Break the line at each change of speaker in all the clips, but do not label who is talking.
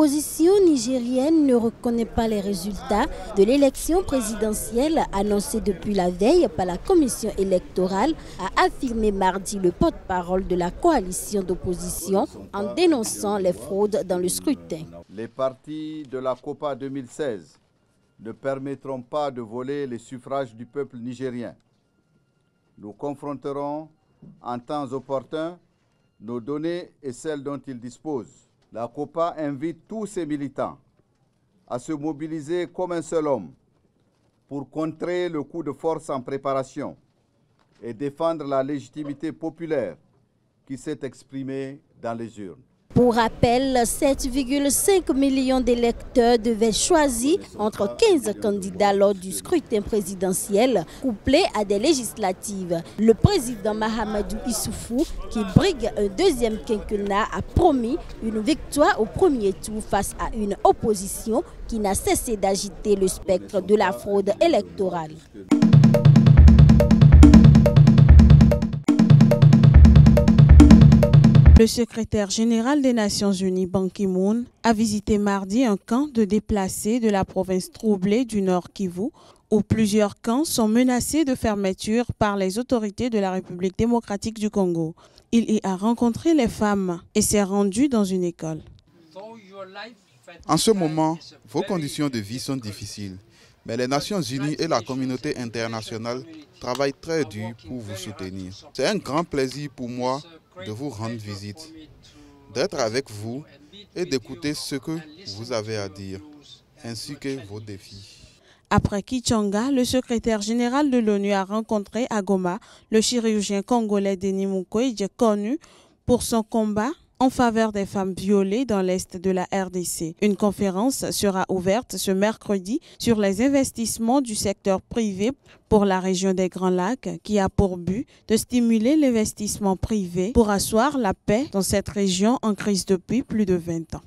L'opposition nigérienne ne reconnaît pas les résultats de l'élection présidentielle annoncée depuis la veille par la commission électorale, a affirmé mardi le porte-parole de la coalition d'opposition en dénonçant les fraudes dans le scrutin.
Les partis de la COPA 2016 ne permettront pas de voler les suffrages du peuple nigérien. Nous confronterons en temps opportun nos données et celles dont ils disposent. La COPA invite tous ses militants à se mobiliser comme un seul homme pour contrer le coup de force en préparation et défendre la légitimité populaire qui s'est exprimée dans les urnes.
Pour rappel, 7,5 millions d'électeurs devaient choisir entre 15 candidats lors du scrutin présidentiel couplé à des législatives. Le président Mahamadou Issoufou, qui brigue un deuxième quinquennat, a promis une victoire au premier tour face à une opposition qui n'a cessé d'agiter le spectre de la fraude électorale.
Le secrétaire général des Nations Unies, Ban Ki-moon, a visité mardi un camp de déplacés de la province troublée du Nord Kivu, où plusieurs camps sont menacés de fermeture par les autorités de la République démocratique du Congo. Il y a rencontré les femmes et s'est rendu dans une école.
En ce moment, vos conditions de vie sont difficiles, mais les Nations Unies et la communauté internationale travaillent très dur pour vous soutenir. C'est un grand plaisir pour moi de vous rendre visite, d'être avec vous et d'écouter ce que vous avez à dire, ainsi que vos défis.
Après Kichanga, le secrétaire général de l'ONU a rencontré à Goma le chirurgien congolais Denis Mukwege, connu pour son combat en faveur des femmes violées dans l'est de la RDC. Une conférence sera ouverte ce mercredi sur les investissements du secteur privé pour la région des Grands Lacs, qui a pour but de stimuler l'investissement privé pour asseoir la paix dans cette région en crise depuis plus de 20 ans.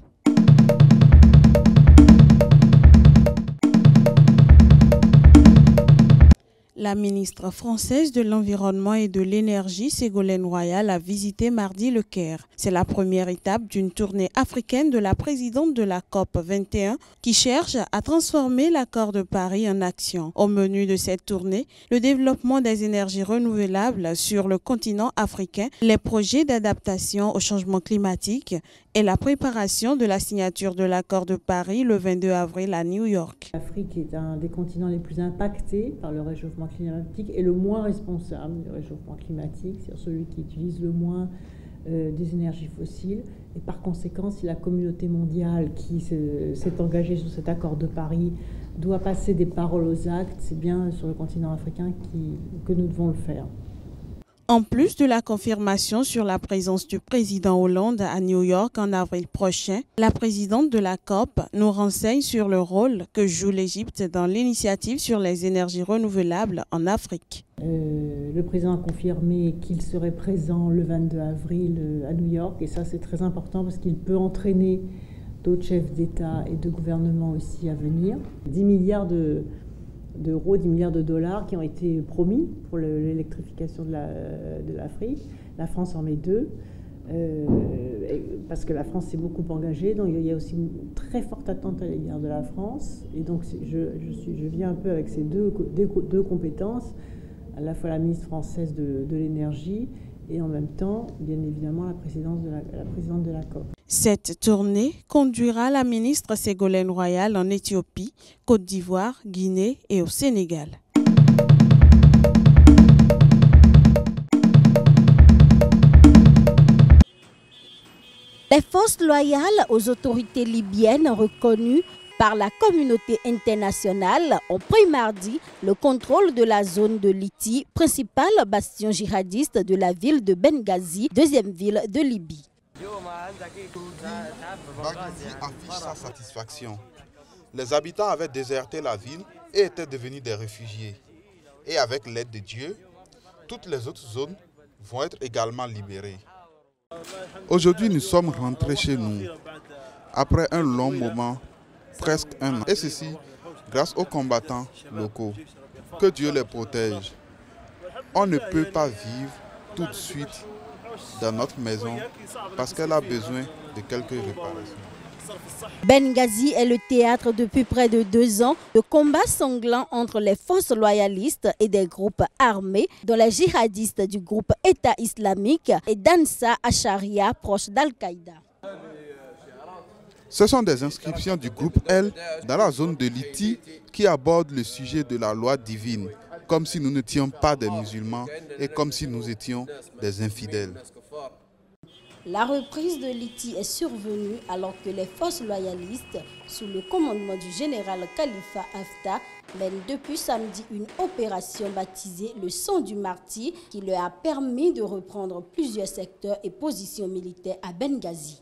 La ministre française de l'Environnement et de l'Énergie, Ségolène Royal, a visité mardi le Caire. C'est la première étape d'une tournée africaine de la présidente de la COP 21 qui cherche à transformer l'accord de Paris en action. Au menu de cette tournée, le développement des énergies renouvelables sur le continent africain, les projets d'adaptation au changement climatique et la préparation de la signature de l'accord de Paris le 22 avril à New York.
L'Afrique est un des continents les plus impactés par le réchauffement climatique et le moins responsable du réchauffement climatique, c'est celui qui utilise le moins des énergies fossiles. Et par conséquent, si la communauté mondiale qui s'est engagée sur cet accord de Paris doit passer des paroles aux actes, c'est bien sur le continent africain que nous devons le faire.
En plus de la confirmation sur la présence du président Hollande à New York en avril prochain, la présidente de la COP nous renseigne sur le rôle que joue l'Égypte dans l'initiative sur les énergies renouvelables en Afrique.
Le président a confirmé qu'il serait présent le 22 avril à New York et ça c'est très important parce qu'il peut entraîner d'autres chefs d'État et de gouvernement aussi à venir. 10 milliards d'euros, 10 milliards de dollars qui ont été promis pour l'électrification de l'Afrique. La France en met 2, parce que la France s'est beaucoup engagée, donc il y a aussi une très forte attente à l'égard de la France. Et donc je viens un peu avec ces deux compétences, à la fois la ministre française de l'énergie et en même temps, bien évidemment, la présidente de la COP.
Cette tournée conduira la ministre Ségolène Royal en Éthiopie, Côte d'Ivoire, Guinée et au Sénégal.
Les forces loyales aux autorités libyennes reconnues par la communauté internationale ont pris mardi le contrôle de la zone de Liti, principal bastion djihadiste de la ville de Benghazi, deuxième ville de Libye.
Baghdadi affiche sa satisfaction. Les habitants avaient déserté la ville et étaient devenus des réfugiés. Et avec l'aide de Dieu, toutes les autres zones vont être également libérées. Aujourd'hui, nous sommes rentrés chez nous, après un long moment, presque un an. Et ceci, grâce aux combattants locaux. Que Dieu les protège. On ne peut pas vivre tout de suite dans notre maison parce qu'elle a besoin de quelques réparations.
Benghazi est le théâtre depuis près de 2 ans de combats sanglants entre les forces loyalistes et des groupes armés, dont les djihadistes du groupe État islamique et d'Ansa Acharia, proche d'Al-Qaïda.
Ce sont des inscriptions du groupe L dans la zone de Liti qui abordent le sujet de la loi divine, comme si nous n'étions pas des musulmans et comme si nous étions des infidèles.
La reprise de Liti est survenue alors que les forces loyalistes, sous le commandement du général Khalifa Haftar, mènent depuis samedi une opération baptisée le Sang du Martyr qui leur a permis de reprendre plusieurs secteurs et positions militaires à Benghazi.